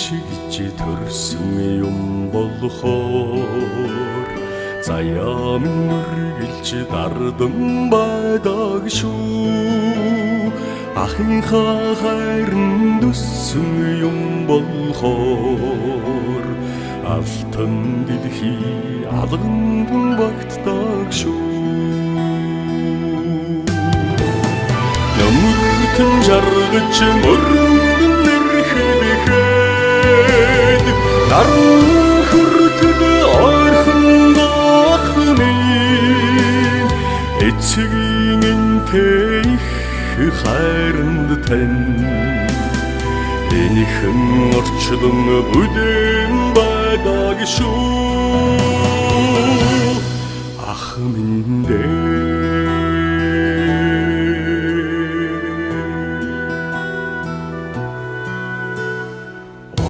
чигж төрсөн юм болохоор заяа минь үргэлж дардан байдаг шүү ахынхаа хайранд өссөн юм болохоор алтан дэлхий алганд багтдаг шүү Намуртан жаргаж мөрөн нэрхэхэд наран хүртэл ойрхон гахны эцгийн энтэй хайранд тань энийхэн орчлон бүдэн байдаг шүү ах минь